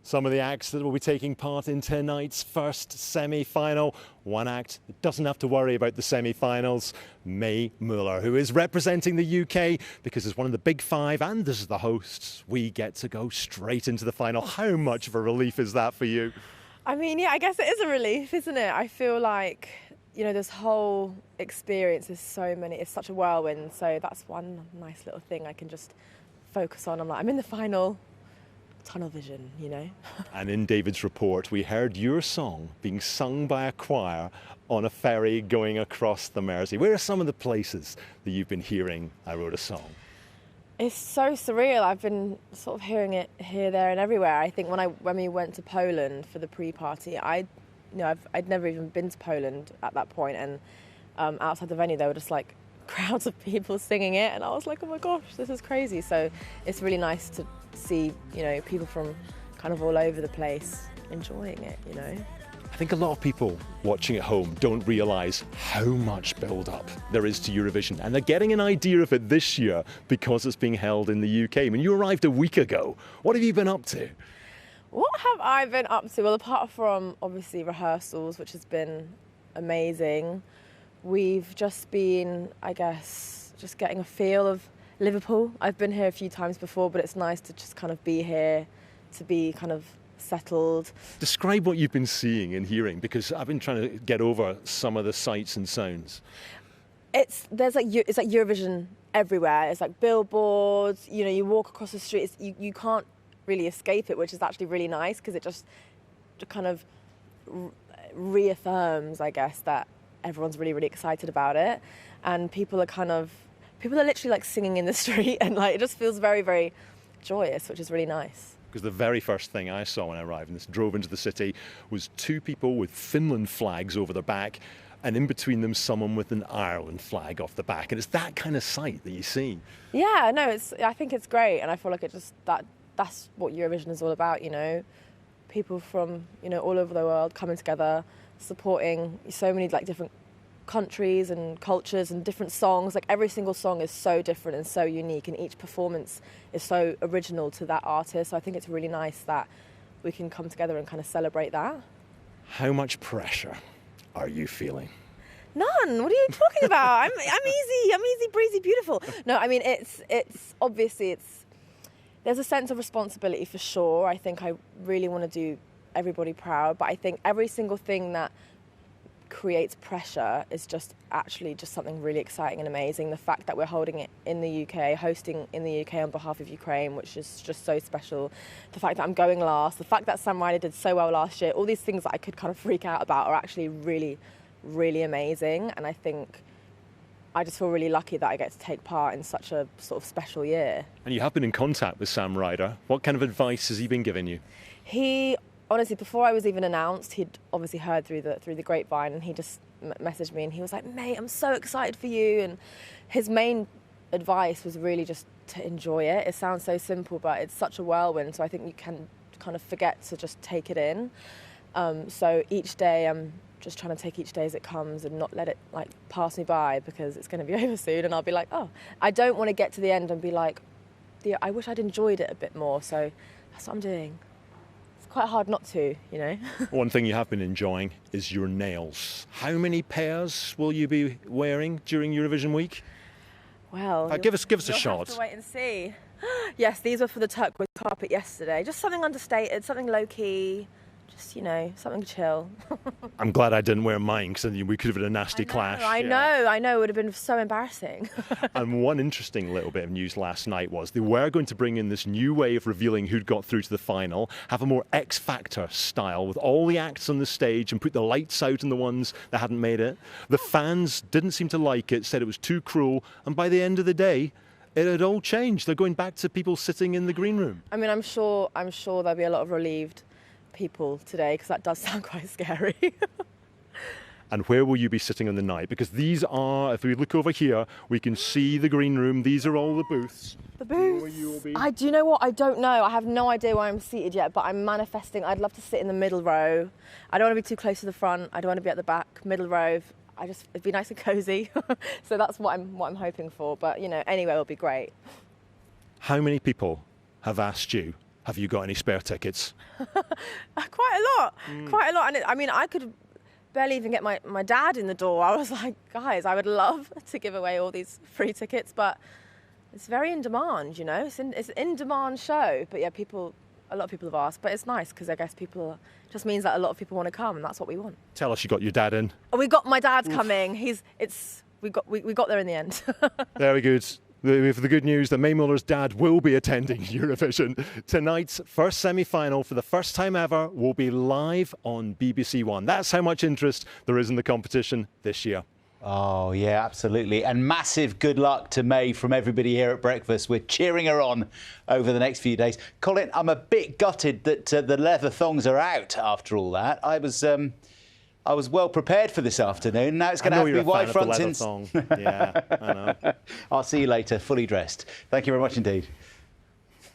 Some of the acts that will be taking part in tonight's first semi-final. One act that doesn't have to worry about the semi-finals, Muller, who is representing the UK because as one of the big five and as the hosts, we get to go straight into the final. How much of a relief is that for you? I mean, yeah, I guess it is a relief, isn't it? I feel like, you know, this whole experience is it's such a whirlwind. So that's one nice little thing I can just focus on. I'm in the final. Tunnel vision, you know. And in David's report, we heard your song being sung by a choir on a ferry going across the Mersey. Where are some of the places that you've been hearing I Wrote a Song? It's so surreal. I've been sort of hearing it here, there and everywhere. I think when we went to Poland for the pre-party, I'd never even been to Poland at that point, and outside the venue there were just like crowds of people singing it, and I was like, oh my gosh, this is crazy. So it's really nice to see, you know, people from kind of all over the place enjoying it, you know. I think a lot of people watching at home don't realise how much build-up there is to Eurovision, and they're getting an idea of it this year because it's being held in the UK. I mean, you arrived a week ago. What have you been up to? What have I been up to? Well, apart from obviously rehearsals, which has been amazing, we've just been, I guess, just getting a feel of Liverpool. I've been here a few times before, but it's nice to just kind of be here, to be kind of settled. Describe what you've been seeing and hearing, because I've been trying to get over some of the sights and sounds. It's like Eurovision everywhere. It's like billboards, you know, you walk across the street, you can't really escape it, which is actually really nice because it just kind of reaffirms, I guess, that everyone's really, really excited about it. And people are literally like singing in the street, and like it just feels very, very joyous, which is really nice. Because the very first thing I saw when I arrived and drove into the city was two people with Finland flags over their back, and in between them someone with an Ireland flag off the back. And it's that kind of sight that you see. Yeah, no, I think it's great, and I feel like that's what Eurovision is all about, you know. People from, you know, all over the world coming together, supporting so many like different countries and cultures and different songs. Like every single song is so different and so unique, and each performance is so original to that artist. So I think it's really nice that we can come together and kind of celebrate that. How much pressure are you feeling? None. What are you talking about? I'm easy breezy, beautiful. No, I mean it's obviously there's a sense of responsibility for sure. I think I really want to do everybody proud, but I think every single thing that creates pressure is just something really exciting and amazing. The fact that we're holding it in the UK, hosting in the UK on behalf of Ukraine, which is just so special. The fact that I'm going last, the fact that Sam Ryder did so well last year, all these things that I could kind of freak out about are actually really, really amazing. And I think I just feel really lucky that I get to take part in such a sort of special year. And you have been in contact with Sam Ryder. What kind of advice has he been giving you? Honestly, before I was even announced, he'd obviously heard through the grapevine, and he just messaged me and he was like, mate, I'm so excited for you. And his main advice was really just to enjoy it. It sounds so simple, but it's such a whirlwind, so I think you can kind of forget to just take it in. So each day I'm just trying to take each day as it comes and not let it like pass me by, because it's going to be over soon and I'll be like, oh, I don't want to get to the end and be like, yeah, I wish I'd enjoyed it a bit more. So that's what I'm doing. Quite hard not to, you know. One thing you have been enjoying is your nails. How many pairs will you be wearing during Eurovision week? Well, give us a shot. You'll have to wait and see. Yes, these were for the turquoise carpet yesterday. Just something understated, something low-key, just, you know, something chill. I'm glad I didn't wear mine, because we could have had a nasty clash. I know. It would have been so embarrassing. And one interesting little bit of news last night was they were going to bring in this new way of revealing who'd got through to the final, have a more X Factor style with all the acts on the stage and put the lights out on the ones that hadn't made it. The fans didn't seem to like it, said it was too cruel, and by the end of the day, it had all changed. They're going back to people sitting in the green room. I mean, I'm sure there'll be a lot of relieved people today, because that does sound quite scary. And where will you be sitting on the night? Because these are, if we look over here, we can see the green room. These are all the booths. The booths? Where you will be? Do you know what? I don't know. I have no idea where I'm seated yet, but I'm manifesting. I'd love to sit in the middle row. I don't want to be too close to the front. I don't want to be at the back, middle row. It'd be nice and cozy. So that's what I'm hoping for. But, you know, anywhere will be great. How many people have asked you, Have you got any spare tickets? Quite a lot. And I mean, I could barely even get my dad in the door. I was like, guys, I would love to give away all these free tickets, but it's very in demand, you know. It's an in-demand show. But yeah, a lot of people have asked, but it's nice because I guess just means that a lot of people want to come, and that's what we want. Tell us you got your dad in. Oh, my dad's coming. We got there in the end. Very good. For the good news that Mae Muller's dad will be attending Eurovision. Tonight's first semi-final, for the first time ever, will be live on BBC One. That's how much interest there is in the competition this year. Oh, yeah, absolutely. And massive good luck to Mae from everybody here at Breakfast. We're cheering her on over the next few days. Colin, I'm a bit gutted that the leather thongs are out after all that. I was well prepared for this afternoon. Now it's going to have to be wide fronts. Yeah, I know. I'll see you later, fully dressed. Thank you very much indeed.